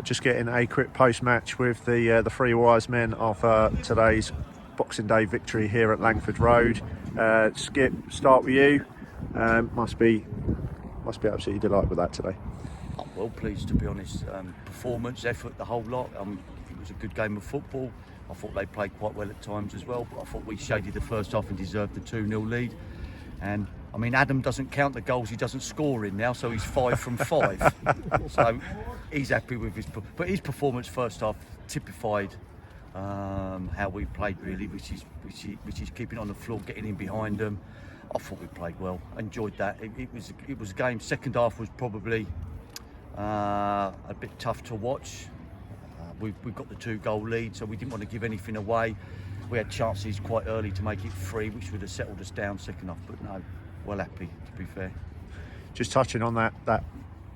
Just getting a quick post-match with the three wise men of today's Boxing Day victory here at Langford Road. Skip, start with you. Must be absolutely delighted with that today. I'm well pleased, to be honest. Performance, effort, the whole lot. It was a good game of football. I thought they played quite well at times as well, but I thought we shaded the first half and deserved the 2-0 lead. And I mean, Adam doesn't count the goals he doesn't score in now, so he's 5 from 5. So he's happy with but his performance first half typified how we played, really, which is keeping on the floor, getting in behind them. I thought we played well. Enjoyed that. It was a game. Second half was probably a bit tough to watch. We've got the 2-goal lead, so we didn't want to give anything away. We had chances quite early to make it 3, which would have settled us down second half, but no, well happy, to be fair. Just touching on that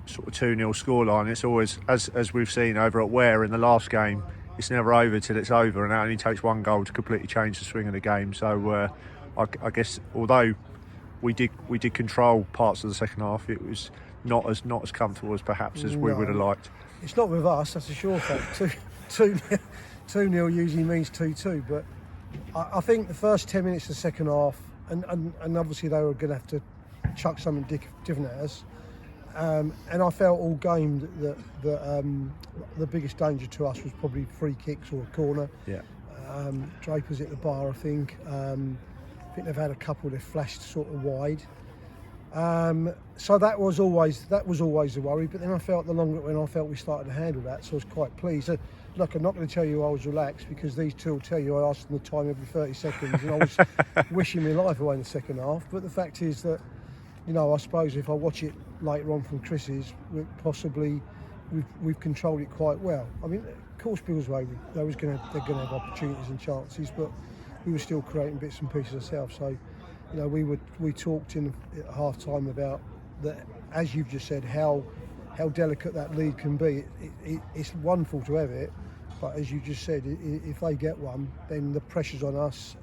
sort of 2-0 scoreline, it's always, as we've seen over at Ware in the last game, it's never over till it's over, and it only takes one goal to completely change the swing of the game. So I guess although we did control parts of the second half, it was not as comfortable as perhaps as we would have liked. It's not with us, that's a sure fact. 2-0 usually means 2-2, but I think the first 10 minutes of the second half, and obviously they were going to have to chuck something different at us, and I felt all game that the biggest danger to us was probably free kicks or a corner. Yeah. Draper's at the bar, I think. I think they've had a couple that flashed sort of wide. So that was always the worry. But then I felt when I felt we started to handle that, so I was quite pleased. Look, I'm not going to tell you I was relaxed, because these two will tell you I asked them the time every 30 seconds, and I was wishing my life away in the second half. But the fact is that, I suppose if I watch it later on from Chris's, we've controlled it quite well. I mean, of course, Biggleswade, they're going to have opportunities and chances, but we were still creating bits and pieces ourselves. So, we talked at half time about that, as you've just said, how delicate that lead can be. It's wonderful to have it, but as you just said, if they get one, then the pressure's on us.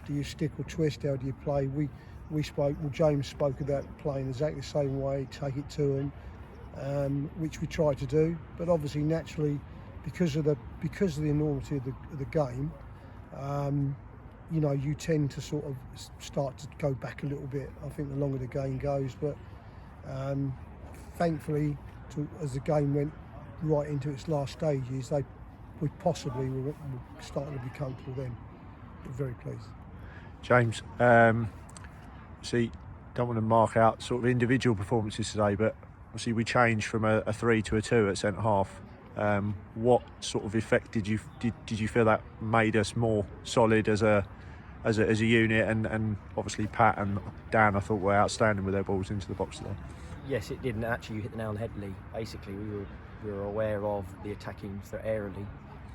Do you stick or twist? How do you play? James spoke about playing exactly the same way, take it to them, which we tried to do. But obviously, naturally, because of the enormity of the game, you tend to sort of start to go back a little bit, I think, the longer the game goes. But thankfully, as the game went right into its last stages, we possibly were starting to be comfortable then. But very pleased. James, don't want to mark out sort of individual performances today, but obviously we changed from a 3 to a 2 at centre half. What sort of effect did you feel that made us more solid as a unit? And obviously Pat and Dan, I thought, were outstanding with their balls into the box today. Yes, it did, and actually you hit the nail on the head, Lee. Basically, we were aware of the attacking threat aerially,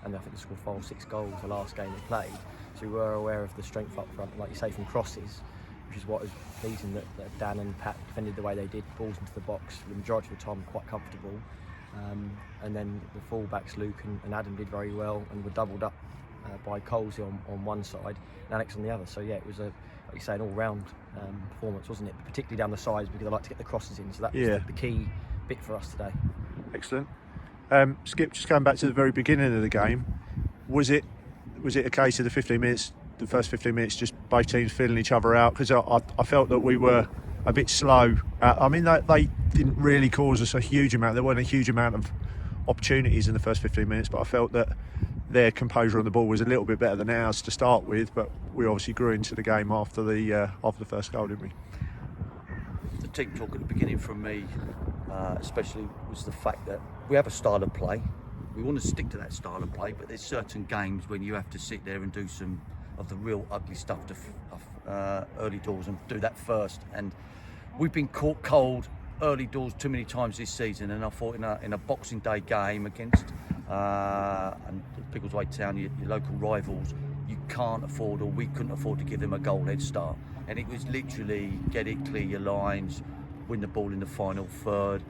and I think they scored 5 or 6 goals the last game they played. So we were aware of the strength up front, like you say, from crosses, which is what was pleasing that Dan and Pat defended the way they did, balls into the box for the majority of the time, quite comfortable. And then the full-backs, Luke and Adam, did very well, and were doubled up by Colsey on one side and Alex on the other. So yeah, it was like you say, an all-round performance, wasn't it? But particularly down the sides, because I like to get the crosses in. So that was the key bit for us today. Excellent. Skip, just going back to the very beginning of the game, was it a case of the first 15 minutes, just both teams feeling each other out? Because I felt that we were a bit slow. They didn't really cause us a huge amount. There weren't a huge amount of opportunities in the first 15 minutes, but I felt that their composure on the ball was a little bit better than ours to start with. But we obviously grew into the game after the first goal, didn't we? The team talk at the beginning from me, especially, was the fact that we have a style of play. We want to stick to that style of play, but there's certain games when you have to sit there and do some of the real ugly stuff early doors and do that first. And we've been caught cold early doors too many times this season, and I thought in a Boxing Day game against and Biggleswade Town, your local rivals, you can't afford, or we couldn't afford, to give them a goal head start. And it was literally get it, clear your lines, win the ball in the final third.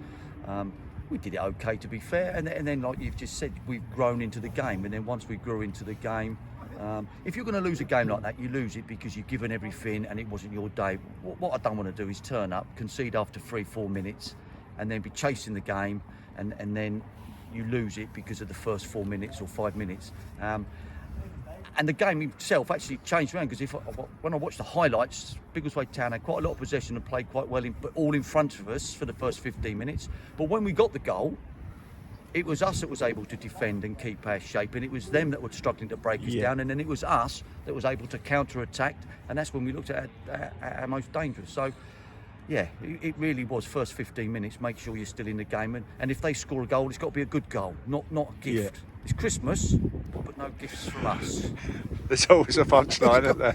We did it okay, to be fair, and then like you've just said, we've grown into the game. And then once we grew into the game, if you're going to lose a game like that, you lose it because you've given everything and it wasn't your day. What I don't want to do is turn up, concede after 3-4 minutes, and then be chasing the game, and then you lose it because of the first 4 minutes or 5 minutes. And the game itself actually changed around, because when I watched the highlights, Biggleswade Town had quite a lot of possession and played quite well, but all in front of us for the first 15 minutes. But when we got the goal, it was us that was able to defend and keep our shape, and it was them that were struggling to break us down, and then it was us that was able to counter-attack, and that's when we looked at our most dangerous. So, yeah, it really was first 15 minutes, make sure you're still in the game, and if they score a goal, it's got to be a good goal, not a gift. Yeah. It's Christmas, but no gifts from us. There's always a punchline, isn't there?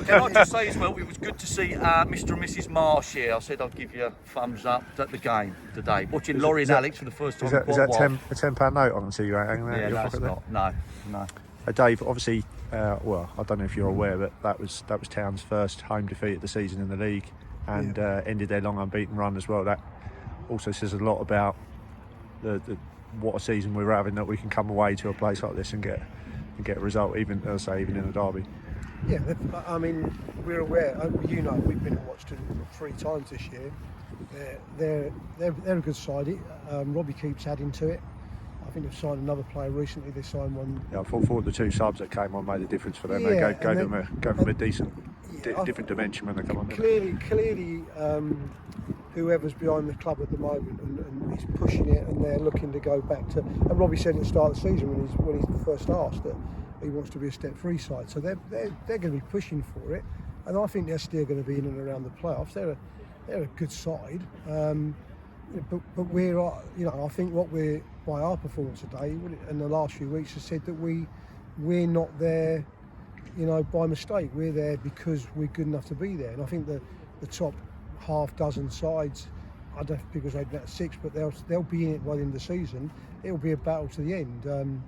Can I just say as well, it was good to see Mr. and Mrs. Marsh here. I said I'd give you a thumbs up at the game today. Watching Laurie and Alex for the first time. Is that a £10 note I can see you hanging there? Yeah, no, it's not. No. Dave, obviously, well, I don't know if you're aware, but that was Town's first home defeat of the season in the league, and ended their long unbeaten run as well. That also says a lot about the what a season we were having, that we can come away to a place like this and get a result, even in a derby. Yeah, I mean, we're aware. You know, we've been and watched them 3 times this year. They're a good side. Robbie keeps adding to it. I think they've signed another player recently. They signed one. Yeah, I thought the 2 subs that came on made a difference for them. Yeah, they gave them a decent, different dimension when they come on. Clearly, whoever's behind the club at the moment and is pushing it, and they're looking to go back to. And Robbie said at the start of the season when he first asked that he wants to be a step-3 side, so they're going to be pushing for it, and I think they're still going to be in and around the playoffs. They're a good side, but we're, I think what we're, by our performance today and the last few weeks, has said that we're not there, by mistake. We're there because we're good enough to be there, and I think the top half dozen sides, I don't know if Biggleswade about 6, but they'll be in it by the end of the season. It'll be a battle to the end.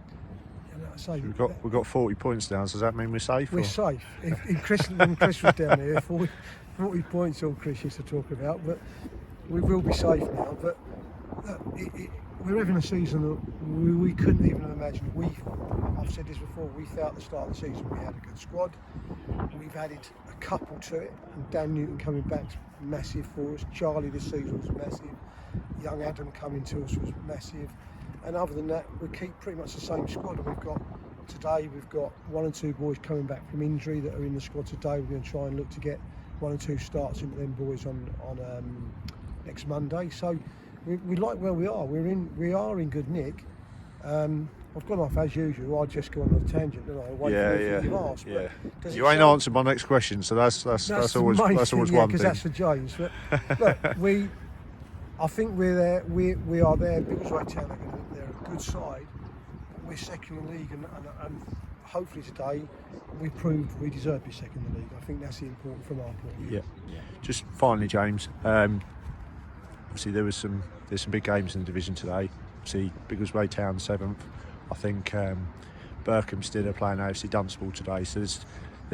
So we've got 40 points down. So does that mean we're safe? We're safe. If Chris was down here, 40 points all Chris used to talk about, but we will be safe now. But we're having a season that we couldn't even imagine. I've said this before, we felt at the start of the season we had a good squad. We've added a couple to it, and Dan Newton coming back's massive for us. Charlie this season was massive. Young Adam coming to us was massive. And other than that, we keep pretty much the same squad. And we've got 1 or 2 boys coming back from injury that are in the squad today. We're going to try and look to get 1 or 2 starts into them boys on next Monday. So we like where we are. We are in good nick. I've gone off as usual. I'll just go on a tangent, and I wait for you asked. Yeah. You ain't answered my next question, so that's always one because thing. that's for James. But look, I think we're there. We are there. Biggleswade Town, they're a good side. We're second in the league, and hopefully today we proved we deserve to be second in the league. I think that's the important from our point of view. Yeah. Just finally, James. Obviously, there's some big games in the division today. Obviously, Biggleswade Town 7th. I think Berkhamsted are playing AFC Dunstable today. So there's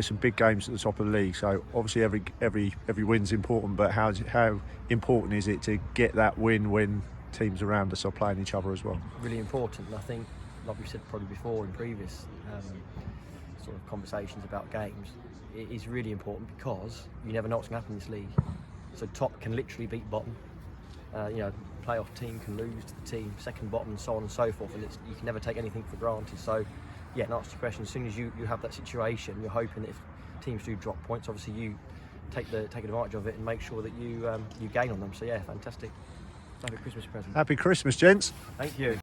some big games at the top of the league. So obviously every win's important. But how important is it to get that win when teams around us are playing each other as well? Really important. And I think, like we said probably before in previous sort of conversations about games, it is really important because you never know what's going to happen in this league. So top can literally beat bottom. Playoff team can lose to the team second bottom, and so on and so forth, and you can never take anything for granted. So yeah, and answer your question, as soon as you have that situation, you're hoping that if teams do drop points, obviously you take advantage of it and make sure that you gain on them. So yeah, fantastic. Happy Christmas present. Happy Christmas, gents. Thank you.